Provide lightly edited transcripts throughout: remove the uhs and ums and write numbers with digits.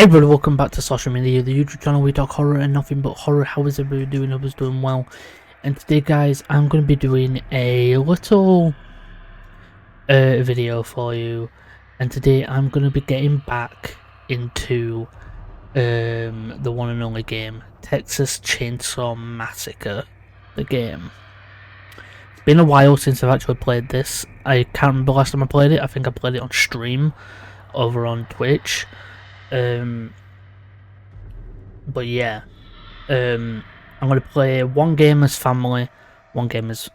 Hey everybody, welcome back to Social Media, the YouTube channel. We talk horror and nothing but horror. How is everybody doing? I was doing well. And today, guys, I'm going to be doing a little video for you. And today, I'm going to be getting back into the one and only game, Texas Chainsaw Massacre, the game. It's been a while since I've actually played this. I can't remember last time I played it. I think I played it on stream over on Twitch. But yeah, I'm going to play one game as family, one game as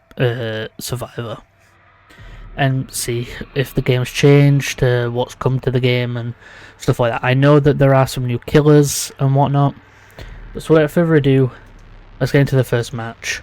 survivor, and see if the game's changed, what's come to the game and stuff like that. I know that there are some new killers and whatnot, but so without further ado, let's get into the first match.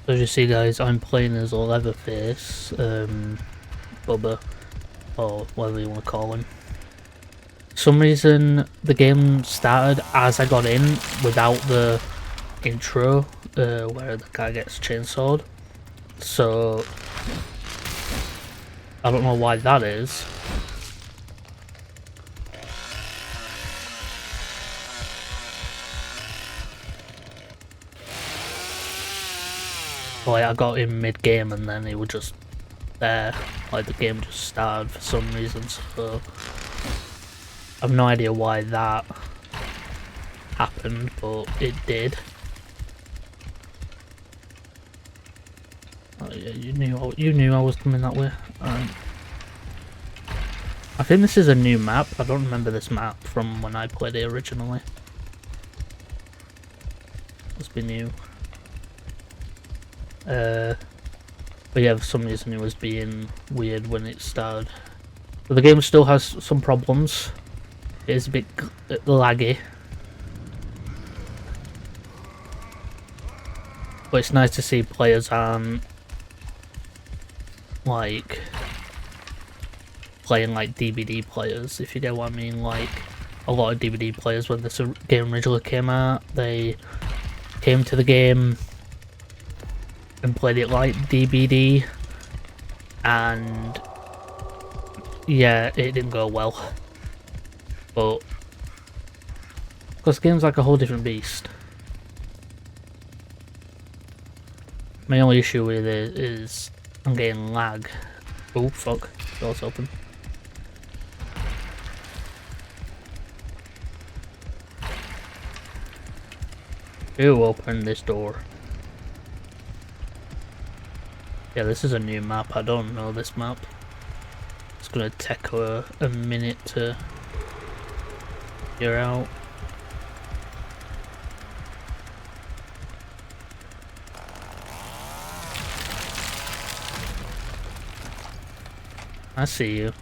So as you see, guys, I'm playing as Leatherface, Bubba, or whatever you want to call him. For some reason, the game started as I got in without the intro, where the guy gets chainsawed. So I don't know why that is. Like, I got in mid-game and then he was just there. Like, the game just started for some reason, so I have no idea why that happened, but it did. Oh yeah, you knew I was coming that way. Alright. I think this is a new map. I don't remember this map from when I played it originally. Must be new. But yeah, for some reason it was being weird when it started. But the game still has some problems. It is a bit laggy. But it's nice to see players aren't like playing like DVD players, if you get what I mean. Like, a lot of DVD players, when this game originally came out, they came to the game and played it like DVD, and yeah, it didn't go well. But because the game's like a whole different beast. My only issue with it is I'm getting lag. Oh fuck, door's open. Who opened this door? Yeah, this is a new map. I don't know this map. It's gonna take a minute to figure out. I see you.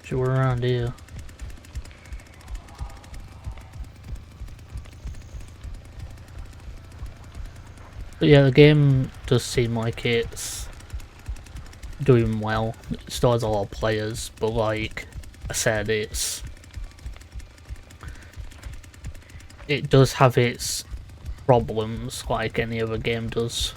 You were around here. But yeah, the game does seem like it's doing well. It still has a lot of players, but like I said, it does have its problems like any other game does.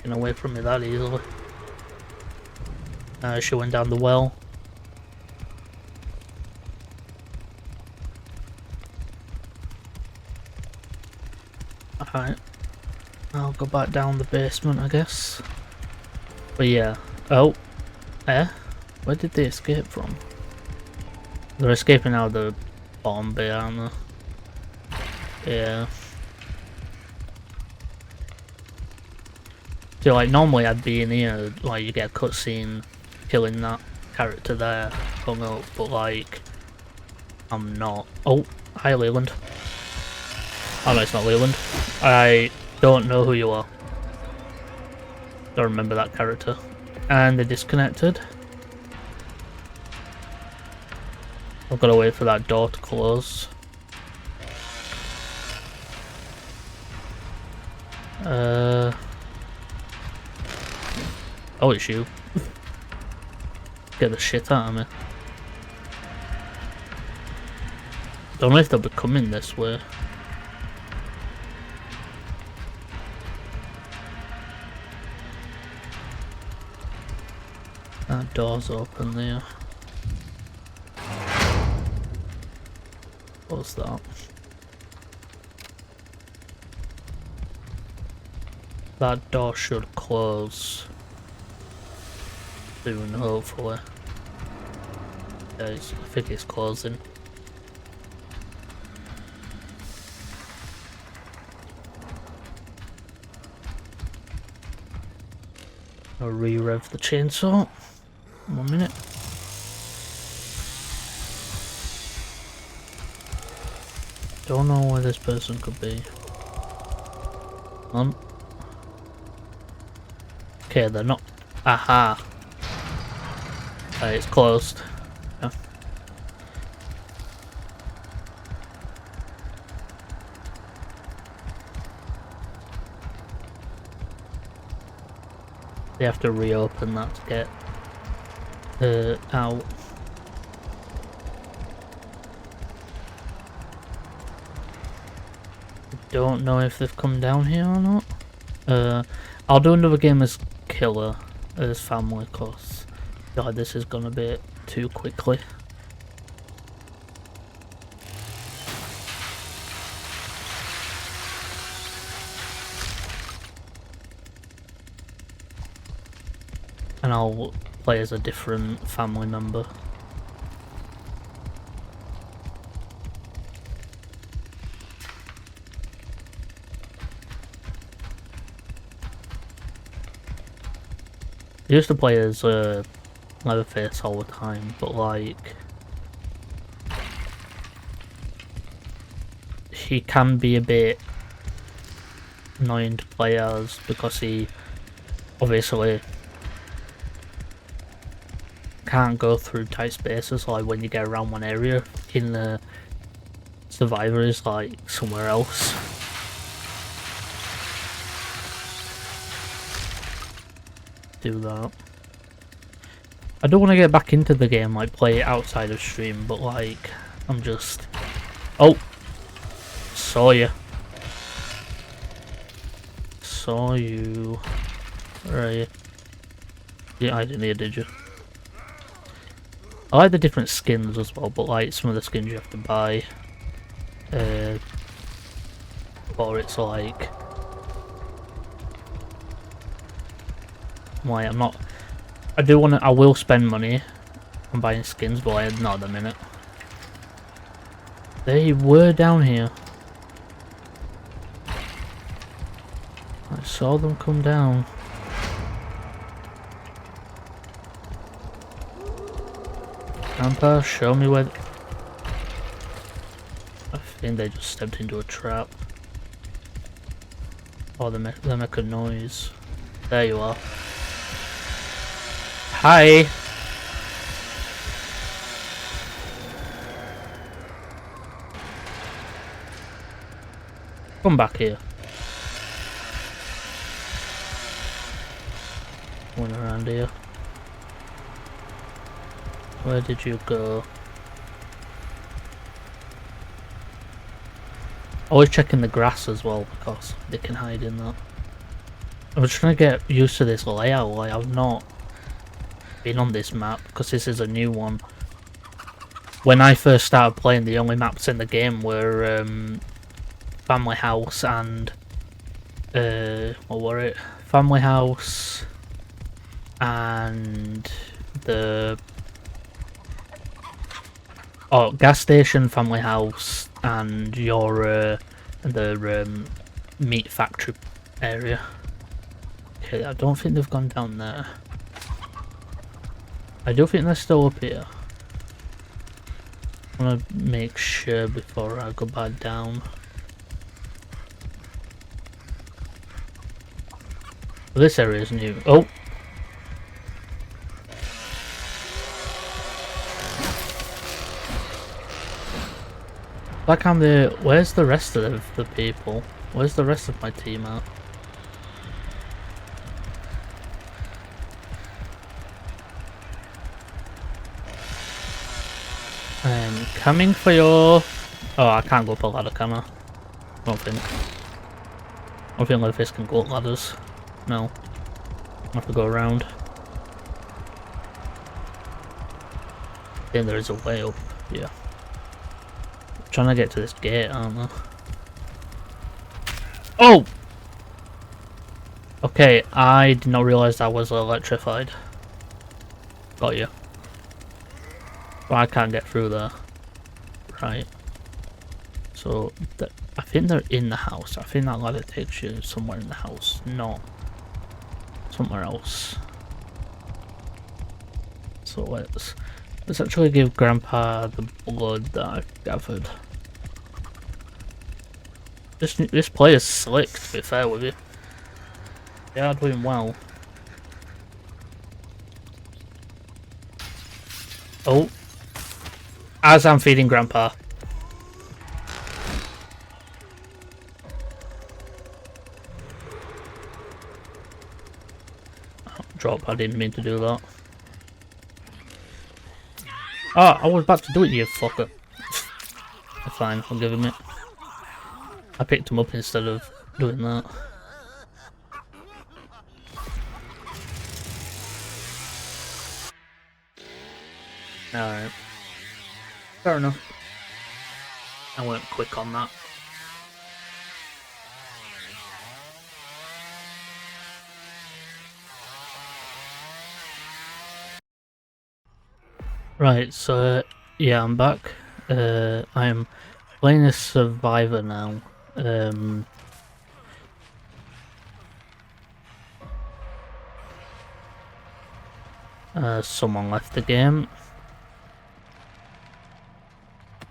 Getting away from me that easily. She went down the well. Alright. I'll go back down the basement, I guess. But yeah. Oh. Where did they escape from? They're escaping out of the bottom bay, aren't they? Yeah. So like normally I'd be in here, like you get a cutscene killing that character there, hung up, but like I'm not. Oh, hi Leland. Oh no, it's not Leland. I don't know who you are. Don't remember that character. And they're disconnected. I've got to wait for that door to close. Oh, it's you. Get the shit out of me. Don't know if they'll be coming this way. That door's open there. What's that? That door should close soon, hopefully. Yeah, I think it's closing. I'll re-rev the chainsaw. 1 minute. Don't know where this person could be. Okay, they're not. Aha. It's closed. Yeah. They have to reopen that to get out. Don't know if they've come down here or not. I'll do another game as killer, as family, cause God, this is gonna be too quickly. And I'll play as a different family member. I used to play as Leatherface all the time, but like he can be a bit annoying to play as because he obviously can't go through tight spaces. Like when you get around one area in the Survivor is like somewhere else. Do that. I don't want to get back into the game, like play it outside of stream, but like I'm just. Oh, saw you. Saw you. Where are you? Yeah, I didn't hear, did you? I like the different skins as well, but like some of the skins you have to buy. Or it's like. I'm not. I do want to. I will spend money on buying skins, but not at the minute. They were down here. I saw them come down. Grandpa, show me where. I think they just stepped into a trap. Oh, they make a noise. There you are. Hi. Come back here. Went around here. Where did you go? Always checking the grass as well because they can hide in that. I'm trying to get used to this layout. Like, I've not been on this map because this is a new one. When I first started playing, the only maps in the game were Family House and what were it? Family House and the gas station, Family House, and your the meat factory area. Okay, I don't think they've gone down there. I do think they're still up here. I want to make sure before I go back down. This area is new. Oh! Why can't they... Where's the rest of the people? Where's the rest of my team at? I'm coming for you. Oh, I can't go up a ladder, can I? I don't think. I don't think Leatherface can go up ladders. No. I have to go around. I think there is a way up. Yeah. I'm trying to get to this gate, aren't I? Oh! Okay, I did not realise I was electrified. Got you. But I can't get through there. Right. So, I think they're in the house. I think that ladder takes you somewhere in the house, not somewhere else. So let's actually give Grandpa the blood that I've gathered. This player's slick, to be fair with you. They are doing well. Oh. As I'm feeding Grandpa. Oh, drop, I didn't mean to do that. Oh, I was about to do it, you fucker. Fine, I'll give him it. I picked him up instead of doing that. Alright. Fair enough. I went quick on that. Right, so yeah, I'm back. I'm playing a survivor now. Someone left the game.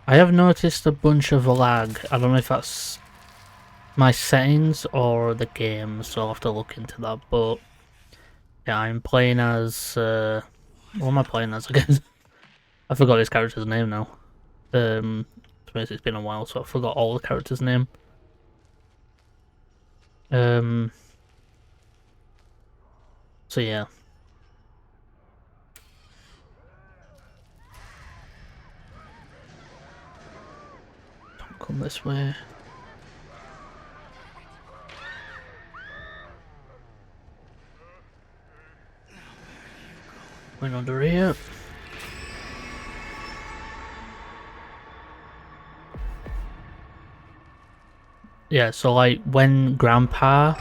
I have noticed a bunch of lag. I don't know if that's my settings or the game, so I'll have to look into that. But yeah, I'm playing as what am I playing as again? I forgot this character's name now. It's been a while, so I forgot all the characters' name. So yeah. Don't come this way. Went under here. Yeah, so like when Grandpa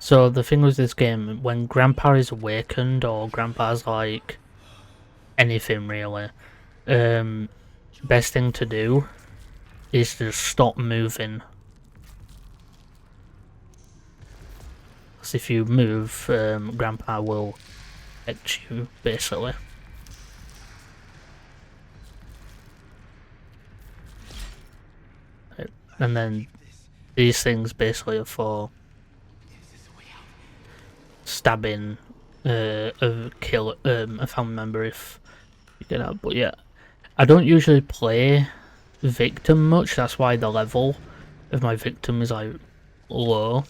So the thing with this game, when Grandpa is awakened or Grandpa's like anything really, best thing to do is to stop moving. Because if you move, Grandpa will hit you, basically. And then these things basically are for stabbing a family member if you get out. But yeah, I don't usually play victim much, that's why the level of my victim is like low.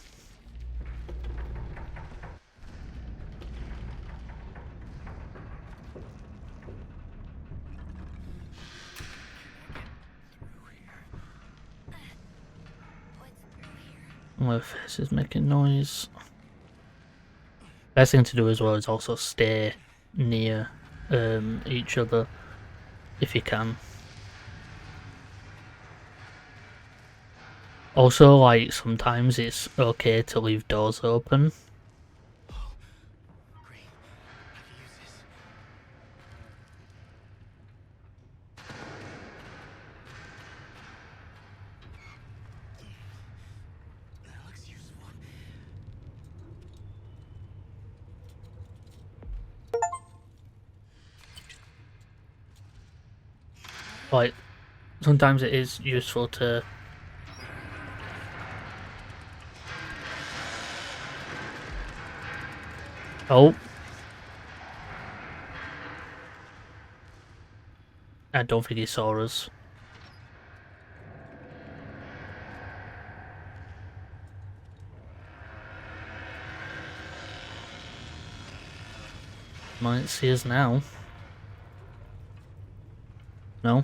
My face is making noise. Best thing to do as well is also stay near each other if you can. Also, like, sometimes it's okay to leave doors open. Like, sometimes it is useful to... Oh. I don't think he saw us. Might see us now. No?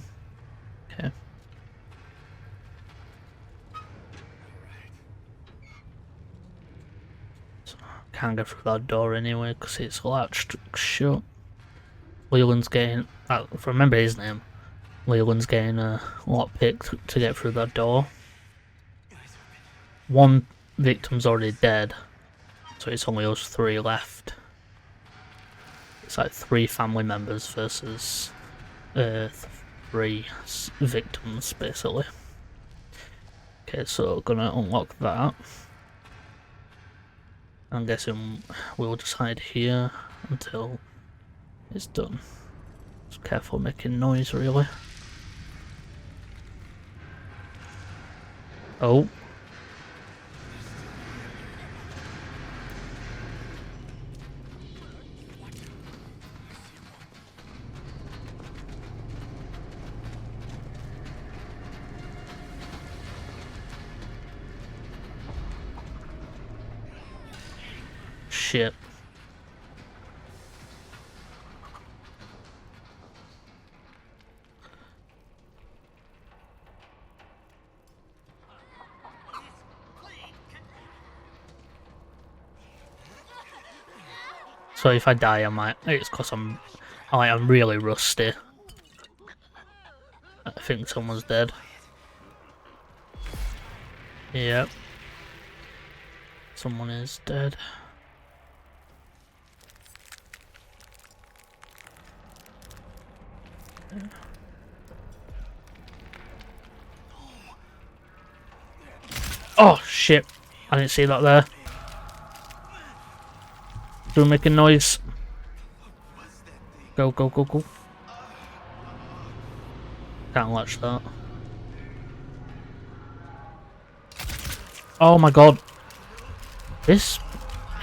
Okay. So, can't get through that door anyway because it's latched shut. Leland's getting... if I remember his name, Leland's getting a lockpick to get through that door. One victim's already dead, so it's only us 3 left. It's like 3 family members versus 3 victims, basically. Okay, so gonna unlock that. I'm guessing we'll just hide here until it's done. Just careful making noise, really. Oh. Shit. So if I die, I might. It's because I'm really rusty. I think someone's dead. Yep. Someone is dead. Oh shit! I didn't see that there. Do make a noise. Go, go, go, go. Can't latch that. Oh my god. This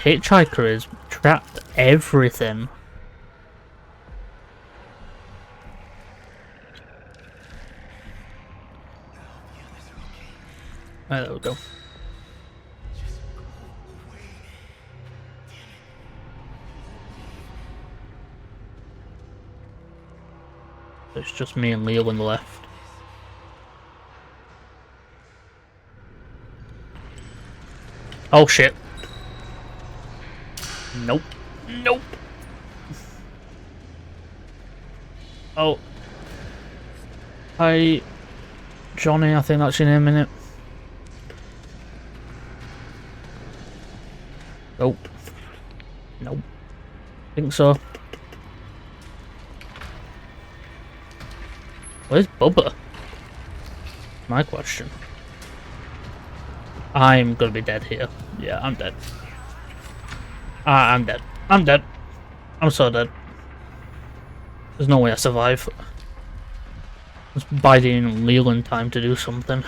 hitchhiker has trapped everything. Right, there we go. It's just me and Leo on the left. Oh shit. Nope. Nope. Oh. Hi, Johnny, I think that's your name, innit? Nope. Nope. Think so. Where's Bubba? My question. I'm gonna be dead here. Yeah, I'm dead. I'm dead. I'm dead. I'm so dead. There's no way I survive. Just biding Leland time to do something.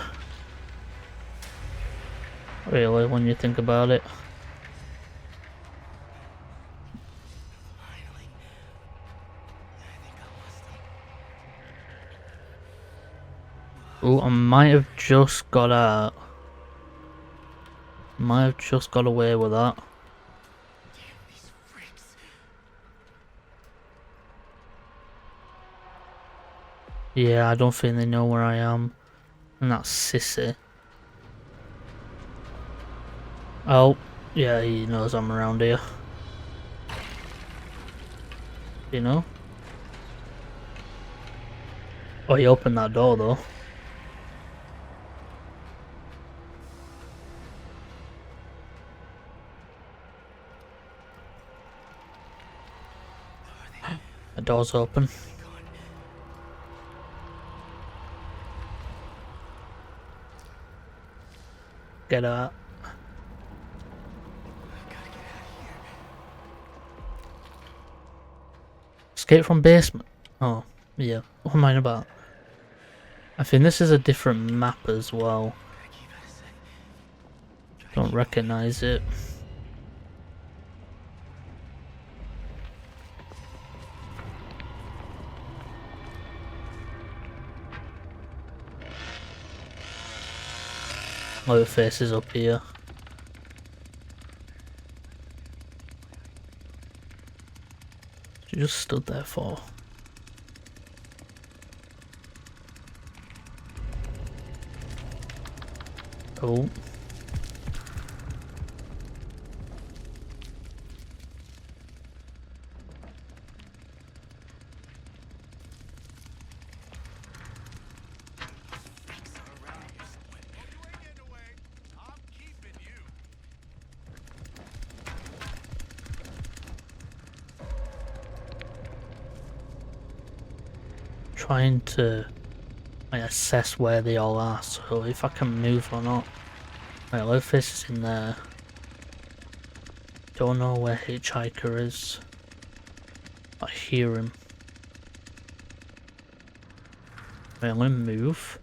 Really, when you think about it. Oh, I might have just got out. Might have just got away with that. Yeah, I don't think they know where I am. And that's Sissy. Oh, yeah, he knows I'm around here. You know? Oh, he opened that door though. The door's open. Get out. Escape from basement. Oh, yeah. What am I about? I think this is a different map as well. Don't recognize it. Oh, the face is up here. She just stood there for. Oh. Trying to assess where they all are, so if I can move or not. Right, Leatherface is in there. Don't know where Hitchhiker is. I hear him. Right, I'm gonna move.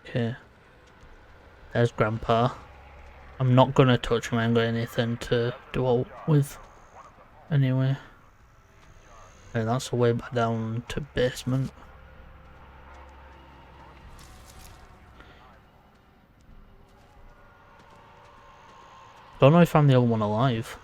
Okay. There's Grandpa. I'm not gonna touch him, I ain't got anything to do all with. Anyway. Okay, that's the way back down to basement. Don't know if I'm the only one alive.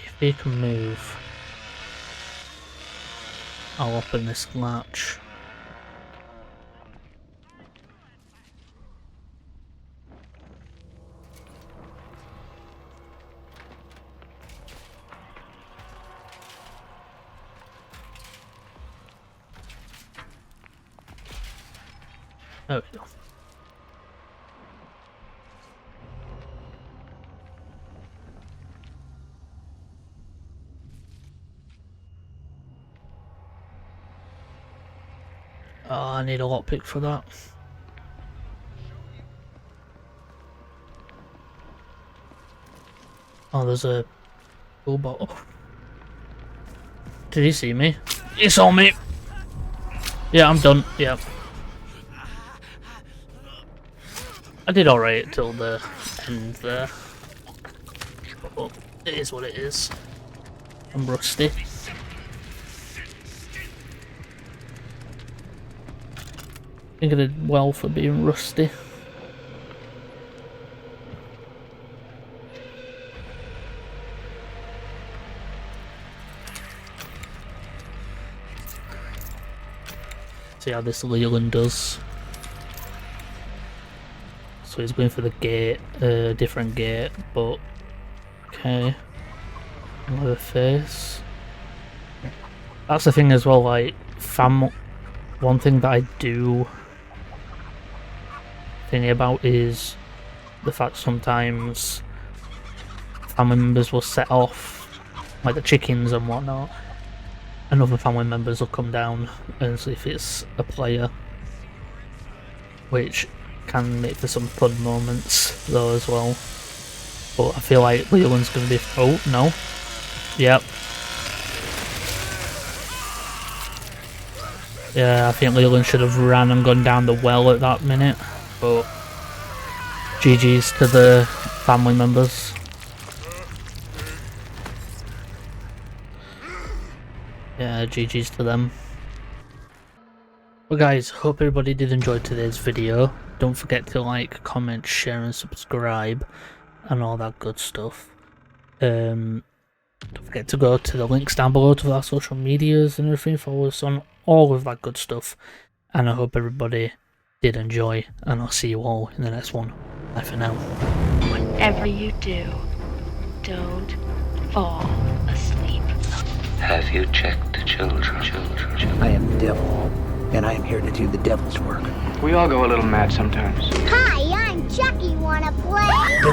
If he can move, I'll open this latch. There we go. Oh, I need a lockpick for that. Oh, there's a bull bottle. Did he see me? He saw me! Yeah, I'm done. Yeah. I did alright till the end there. But it is what it is. I'm rusty. I think I did well for being rusty. See how this Leland does. So he's going for the gate, different gate, but okay. Leatherface. That's the thing as well, like, one thing that I do think about is the fact sometimes family members will set off, like the chickens and whatnot, and other family members will come down and see if it's a player, which can make for some fun moments though as well. But I feel like Leland's gonna be. Oh no! Yep. Yeah, I think Leland should have ran and gone down the well at that minute, but GG's to the family members. Yeah, GG's to them. Well guys, hope everybody did enjoy today's video. Don't forget to like, comment, share and subscribe and all that good stuff. Don't forget to go to the links down below to our social medias and everything, follow us on all of that good stuff. And I hope everybody did enjoy, and I'll see you all in the next one. Bye for now. Whatever you do, don't fall asleep. Have you checked the children? I am the devil, and I am here to do the devil's work. We all go a little mad sometimes. Hi, I'm Chucky. Wanna play?